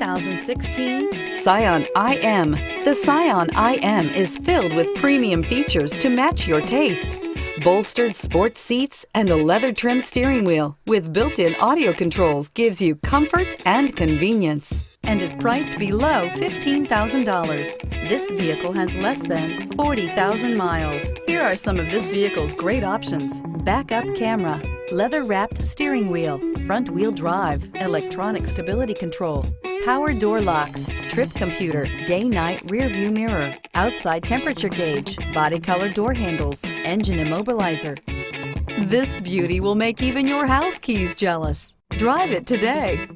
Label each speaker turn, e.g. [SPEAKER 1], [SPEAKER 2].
[SPEAKER 1] 2016 Scion IM. The Scion IM is filled with premium features to match your taste. Bolstered sports seats and a leather-trimmed steering wheel with built-in audio controls gives you comfort and convenience and is priced below $15,000. This vehicle has less than 40,000 miles. Here are some of this vehicle's great options: backup camera, leather-wrapped steering wheel, front-wheel drive, electronic stability control, power door locks, trip computer, day-night rear-view mirror, outside temperature gauge, body color door handles, engine immobilizer. This beauty will make even your house keys jealous. Drive it today.